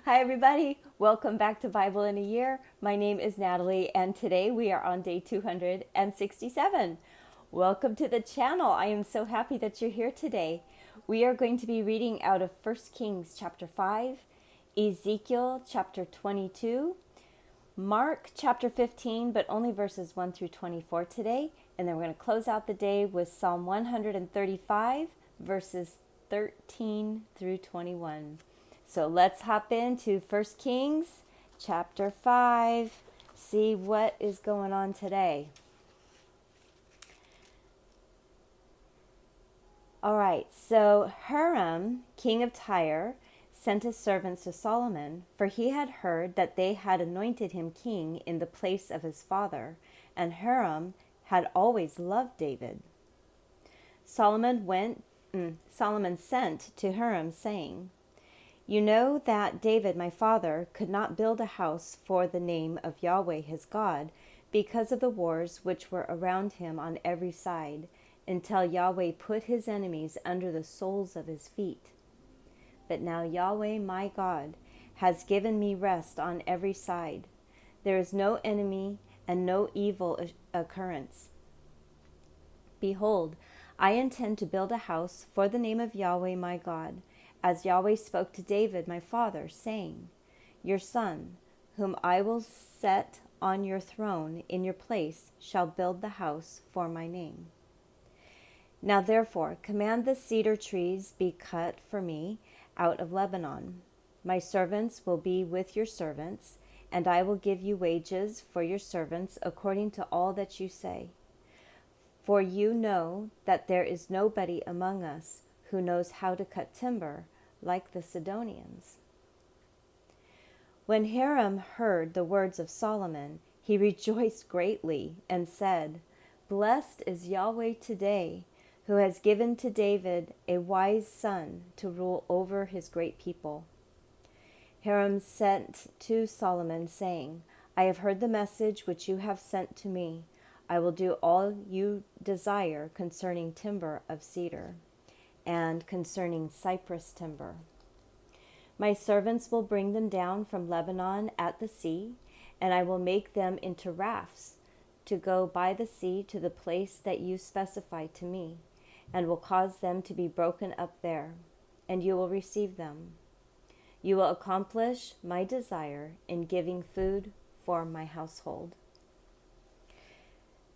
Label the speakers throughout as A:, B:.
A: Hi, everybody. Welcome back to Bible in a Year. My name is Natalie, and today we are on day 267. Welcome to the channel. I am so happy that you're here today. We are going to be reading out of 1 Kings chapter 5, Ezekiel chapter 22, Mark chapter 15, but only verses 1 through 24 today. And then we're going to close out the day with Psalm 135, verses 13 through 21. So let's hop into 1 Kings chapter 5, see what is going on today. All right, so Hiram, king of Tyre, sent his servants to Solomon, for he had heard that they had anointed him king in the place of his father, and Hiram had always loved David. Solomon sent to Hiram, saying, "You know that David my father could not build a house for the name of Yahweh his God, because of the wars which were around him on every side, until Yahweh put his enemies under the soles of his feet. But now Yahweh my God has given me rest on every side. There is no enemy and no evil occurrence. Behold, I intend to build a house for the name of Yahweh my God, as Yahweh spoke to David my father, saying, Your son, whom I will set on your throne in your place, shall build the house for my name. Now therefore command the cedar trees be cut for me out of Lebanon. My servants will be with your servants, and I will give you wages for your servants according to all that you say. For you know that there is nobody among us who knows how to cut timber like the Sidonians." When Hiram heard the words of Solomon, he rejoiced greatly and said, "Blessed is Yahweh today, who has given to David a wise son to rule over his great people." Hiram sent to Solomon, saying, "I have heard the message which you have sent to me. I will do all you desire concerning timber of cedar, and concerning cypress timber. My servants will bring them down from Lebanon at the sea, and I will make them into rafts to go by the sea to the place that you specify to me, and will cause them to be broken up there, and you will receive them. You will accomplish my desire in giving food for my household."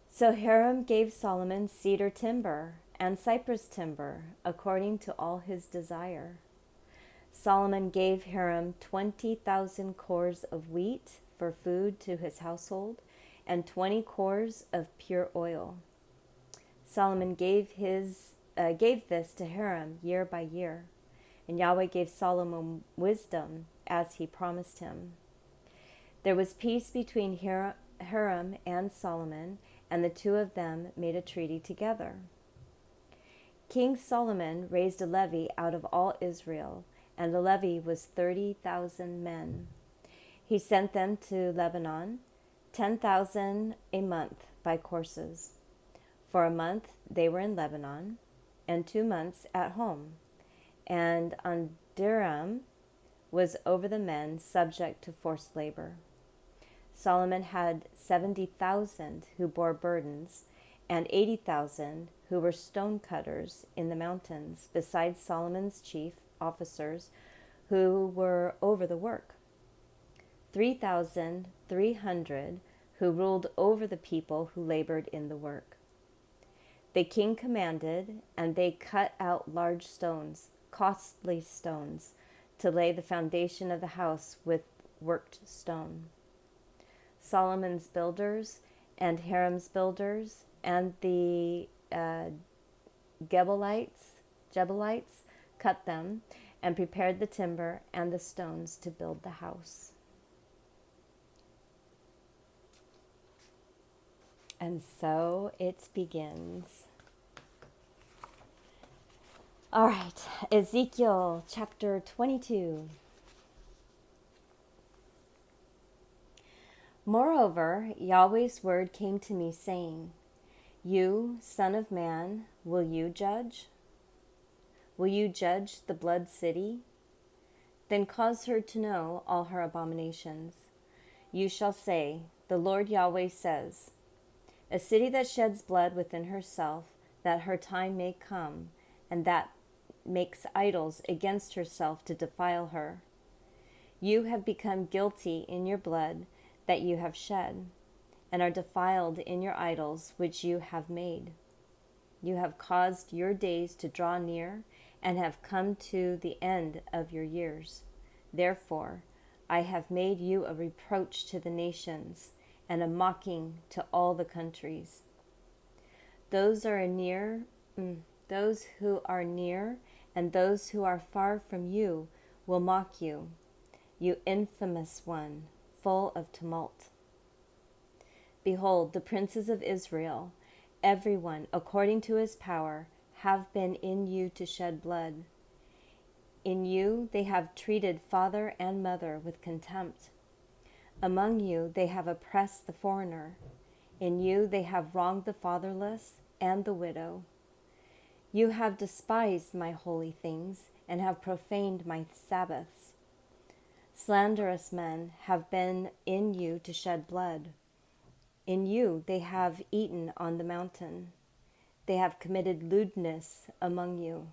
A: So Hiram gave Solomon cedar timber and cypress timber according to all his desire. Solomon gave Hiram 20,000 cores of wheat for food to his household, and 20 cores of pure oil. Solomon gave this to Hiram year by year, and Yahweh gave Solomon wisdom as he promised him. There was peace between Hiram and Solomon, and the two of them made a treaty together. King Solomon raised a levy out of all Israel, and the levy was 30,000 men. He sent them to Lebanon, 10,000 a month by courses. For a month they were in Lebanon, and 2 months at home. And Adoniram was over the men subject to forced labor. Solomon had 70,000 who bore burdens, and 80,000 who were stone cutters in the mountains, besides Solomon's chief officers who were over the work. 3,300 who ruled over the people who labored in the work. The king commanded, and they cut out large stones, costly stones, to lay the foundation of the house with worked stone. Solomon's builders and Hiram's builders and the Gebalites cut them and prepared the timber and the stones to build the house. And so it begins. All right, Ezekiel chapter 22. Moreover, Yahweh's word came to me, saying, "You, son of man, will you judge? Will you judge the blood city? Then cause her to know all her abominations. You shall say, the Lord Yahweh says, a city that sheds blood within herself, that her time may come, and that makes idols against herself to defile her. You have become guilty in your blood that you have shed, and are defiled in your idols which you have made. You have caused your days to draw near, and have come to the end of your years. Therefore, I have made you a reproach to the nations, and a mocking to all the countries. Those who are near, and those who are far from you will mock you, you infamous one, full of tumult. Behold, the princes of Israel, everyone according to his power, have been in you to shed blood. In you they have treated father and mother with contempt. Among you they have oppressed the foreigner. In you they have wronged the fatherless and the widow. You have despised my holy things, and have profaned my Sabbaths. Slanderous men have been in you to shed blood. In you they have eaten on the mountain. They have committed lewdness among you.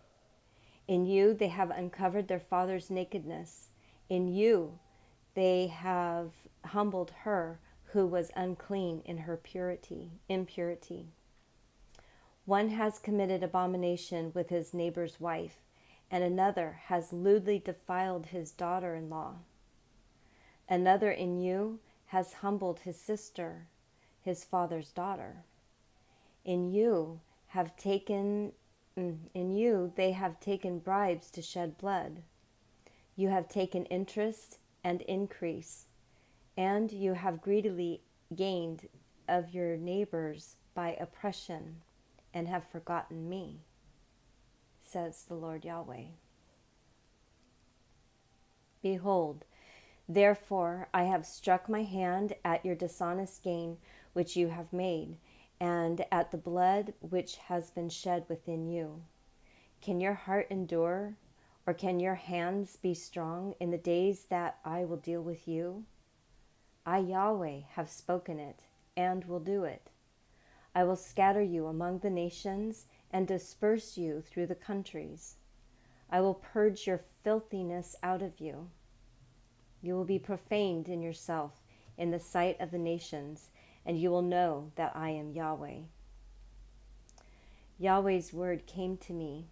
A: In you they have uncovered their father's nakedness. In you they have humbled her who was unclean in her impurity. One has committed abomination with his neighbor's wife, and another has lewdly defiled his daughter-in-law. Another in you has humbled his sister, his father's daughter. In you they have taken bribes to shed blood. You have taken interest and increase, and you have greedily gained of your neighbors by oppression, and have forgotten me, says the Lord Yahweh. Behold, therefore I have struck my hand at your dishonest gain which you have made, and at the blood which has been shed within you. Can your heart endure, or can your hands be strong in the days that I will deal with you? I, Yahweh, have spoken it, and will do it. I will scatter you among the nations, and disperse you through the countries. I will purge your filthiness out of you. You will be profaned in yourself in the sight of the nations, and you will know that I am Yahweh. Yahweh's word came to me,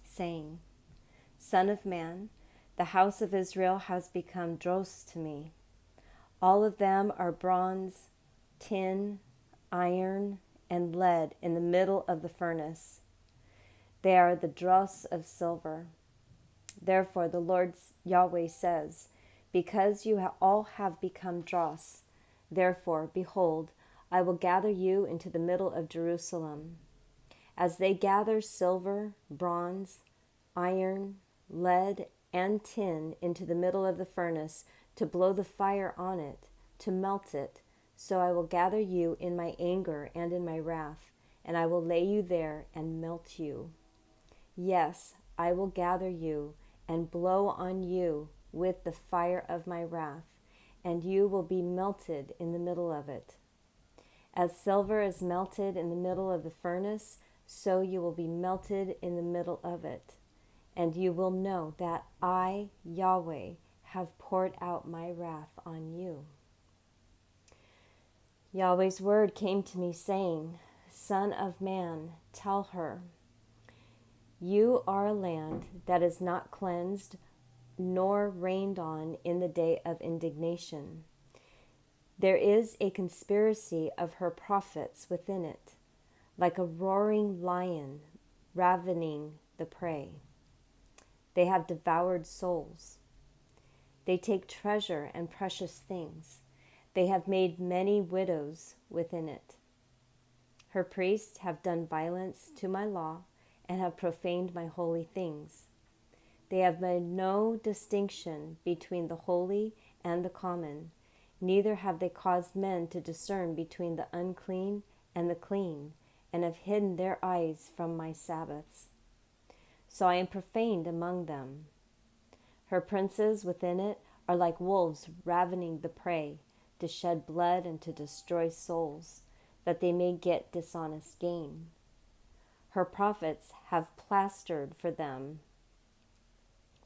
A: saying, Son of man, the house of Israel has become dross to me. All of them are bronze, tin, iron, and lead in the middle of the furnace. They are the dross of silver. Therefore the Lord Yahweh says, because you all have become dross, therefore, behold, I will gather you into the middle of Jerusalem. As they gather silver, bronze, iron, lead, and tin into the middle of the furnace to blow the fire on it, to melt it, so I will gather you in my anger and in my wrath, and I will lay you there and melt you. Yes, I will gather you and blow on you with the fire of my wrath, and you will be melted in the middle of it. As silver is melted in the middle of the furnace, so you will be melted in the middle of it. And you will know that I, Yahweh, have poured out my wrath on you. Yahweh's word came to me, saying, Son of man, tell her, you are a land that is not cleansed nor rained on in the day of indignation. There is a conspiracy of her prophets within it, like a roaring lion ravening the prey. They have devoured souls. They take treasure and precious things. They have made many widows within it. Her priests have done violence to my law and have profaned my holy things. They have made no distinction between the holy and the common, neither have they caused men to discern between the unclean and the clean, and have hidden their eyes from my Sabbaths. So I am profaned among them. Her princes within it are like wolves ravening the prey, to shed blood and to destroy souls, that they may get dishonest gain. Her prophets have plastered for them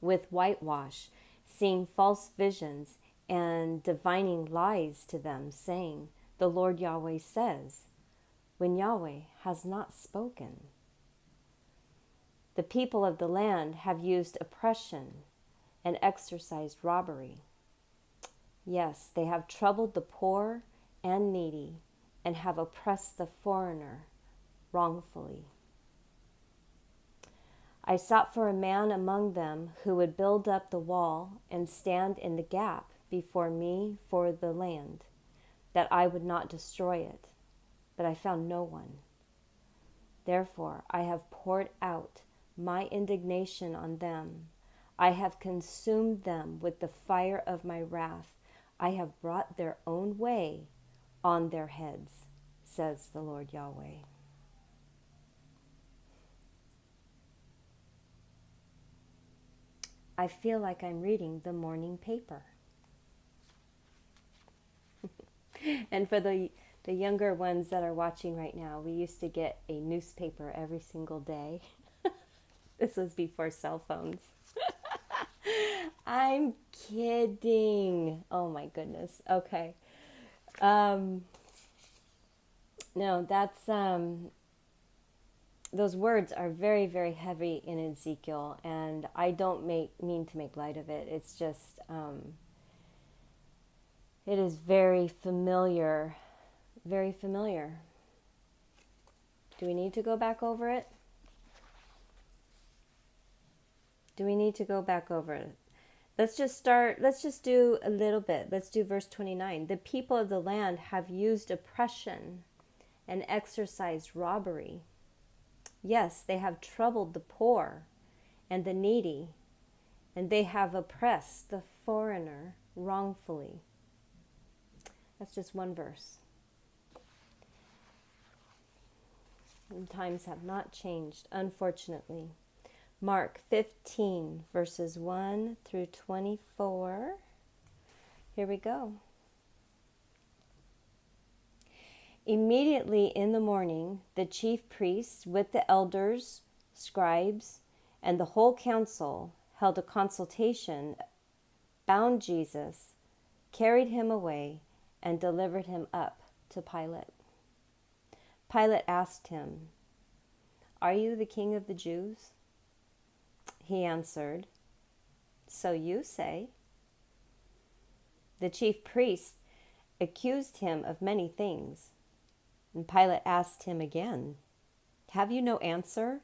A: with whitewash, seeing false visions and divining lies to them, saying, the Lord Yahweh says, when Yahweh has not spoken. The people of the land have used oppression and exercised robbery. Yes, they have troubled the poor and needy and have oppressed the foreigner wrongfully. I sought for a man among them who would build up the wall and stand in the gap before me for the land, that I would not destroy it, but I found no one. Therefore I have poured out my indignation on them. I have consumed them with the fire of my wrath. I have brought their own way on their heads, says the Lord Yahweh. I feel like I'm reading the morning paper. And for the younger ones that are watching right now, we used to get a newspaper every single day. This was before cell phones. I'm kidding. Oh my goodness. Okay. No, that's those words are very, very heavy in Ezekiel, and I don't mean to make light of it. It's just it is very familiar. Very familiar. Do we need to go back over it? Do we need to go back over it? Let's just do a little bit. Let's do verse 29. The people of the land have used oppression and exercised robbery. Yes, they have troubled the poor and the needy, and they have oppressed the foreigner wrongfully. That's just one verse. And times have not changed, unfortunately. Mark 15, verses 1 through 24. Here we go. Immediately in the morning, the chief priests with the elders, scribes, and the whole council held a consultation, bound Jesus, carried him away, and delivered him up to Pilate. Pilate asked him, "Are you the king of the Jews?" He answered, "So you say." The chief priests accused him of many things. And Pilate asked him again, "Have you no answer?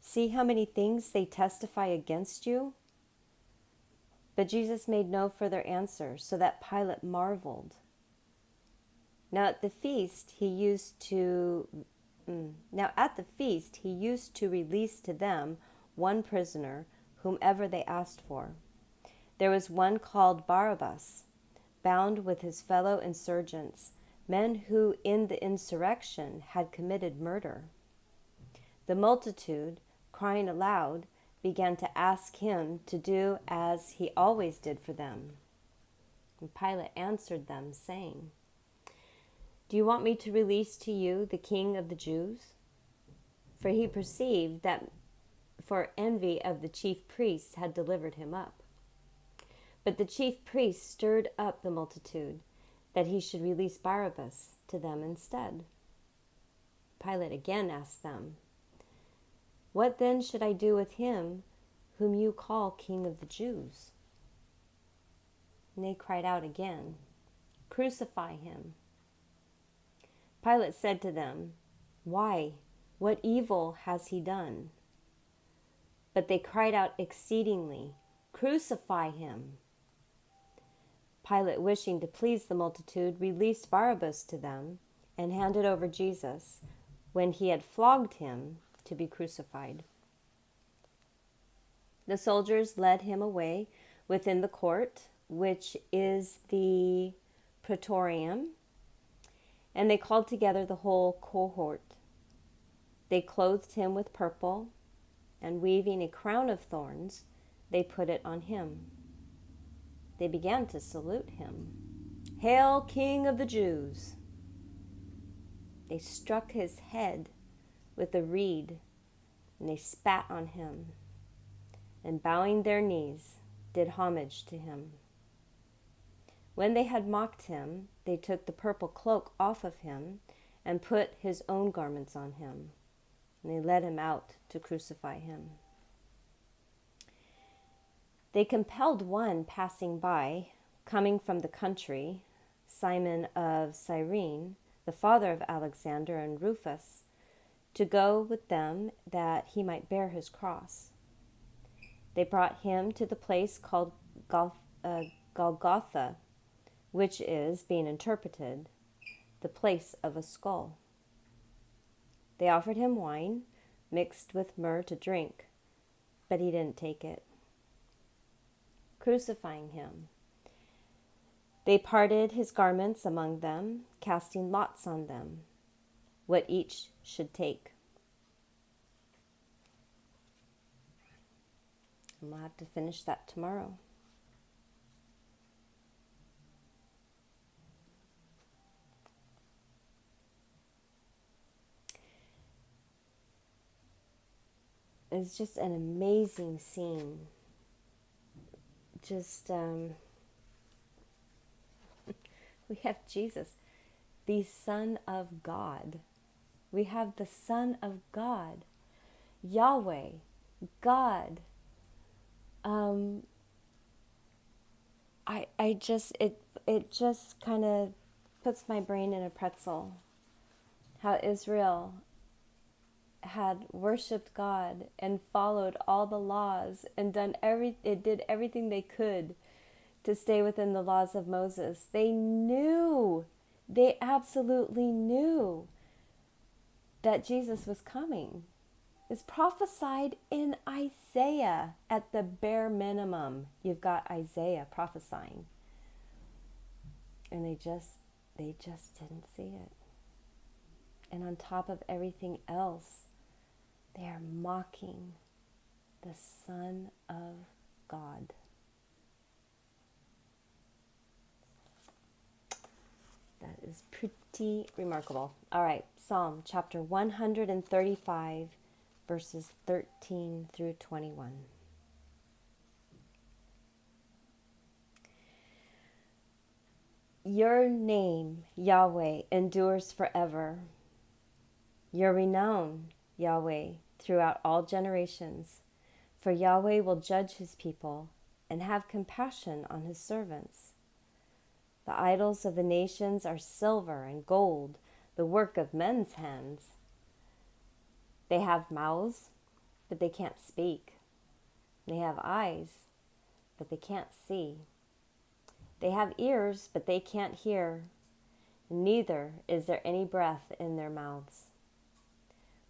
A: See how many things they testify against you?" But Jesus made no further answer, so that Pilate marveled. Now at the feast he used to release to them one prisoner, whomever they asked for. There was one called Barabbas, bound with his fellow insurgents, men who in the insurrection had committed murder. The multitude, crying aloud, began to ask him to do as he always did for them. And Pilate answered them, saying, "Do you want me to release to you the king of the Jews?" For he perceived that for envy of the chief priests had delivered him up. But the chief priests stirred up the multitude, that he should release Barabbas to them instead. Pilate again asked them, "What then should I do with him whom you call King of the Jews?" And they cried out again, "Crucify him." Pilate said to them, "Why? What evil has he done?" But they cried out exceedingly, "Crucify him." Pilate, wishing to please the multitude, released Barabbas to them and handed over Jesus, when he had flogged him, to be crucified. The soldiers led him away within the court, which is the praetorium, and they called together the whole cohort. They clothed him with purple, and weaving a crown of thorns, they put it on him. They began to salute him. "Hail, King of the Jews!" They struck his head with a reed, and they spat on him, and bowing their knees, did homage to him. When they had mocked him, they took the purple cloak off of him and put his own garments on him, and they led him out to crucify him. They compelled one passing by, coming from the country, Simon of Cyrene, the father of Alexander and Rufus, to go with them that he might bear his cross. They brought him to the place called Golgotha, which is, being interpreted, the place of a skull. They offered him wine mixed with myrrh to drink, but he didn't take it. Crucifying him, they parted his garments among them, casting lots on them, what each should take. And we'll have to finish that tomorrow. It's just an amazing scene. We have Jesus, the Son of God. We have the Son of God, Yahweh, God. It just kind of puts my brain in a pretzel. How Israel had worshipped God and followed all the laws and did everything they could to stay within the laws of Moses. They absolutely knew that Jesus was coming. It's prophesied in Isaiah at the bare minimum. You've got Isaiah prophesying. And they just didn't see it. And on top of everything else, they are mocking the Son of God. That is pretty remarkable. All right, Psalm chapter 135, verses 13 through 21. Your name, Yahweh, endures forever. Your renown, Yahweh, throughout all generations. For Yahweh will judge his people and have compassion on his servants. The idols of the nations are silver and gold, the work of men's hands. They have mouths, but they can't speak. They have eyes, but they can't see. They have ears, but they can't hear. Neither is there any breath in their mouths.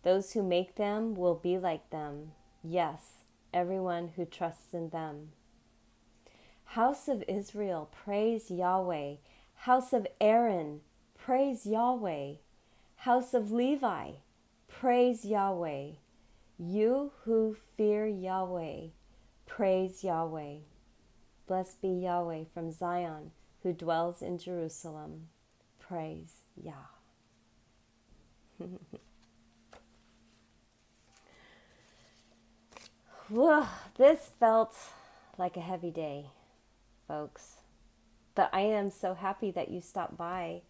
A: Those who make them will be like them. Yes, everyone who trusts in them. House of Israel, praise Yahweh. House of Aaron, praise Yahweh. House of Levi, praise Yahweh. You who fear Yahweh, praise Yahweh. Blessed be Yahweh from Zion, who dwells in Jerusalem. Praise Yah. This felt like a heavy day, folks. But I am so happy that you stopped by.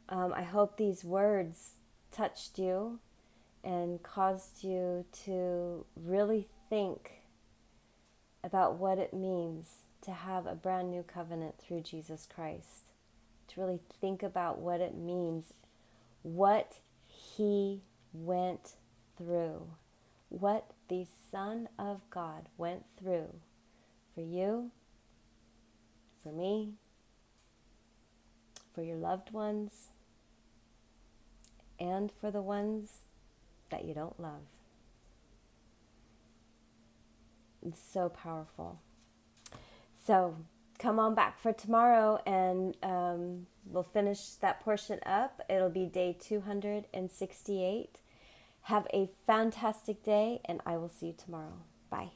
A: I hope these words touched you and caused you to really think about what it means to have a brand new covenant through Jesus Christ. To really think about what it means, what he went through, what the Son of God went through for you, for me, for your loved ones, and for the ones that you don't love. It's so powerful. So come on back for tomorrow, and we'll finish that portion up. It'll be day 268. Have a fantastic day, and I will see you tomorrow. Bye.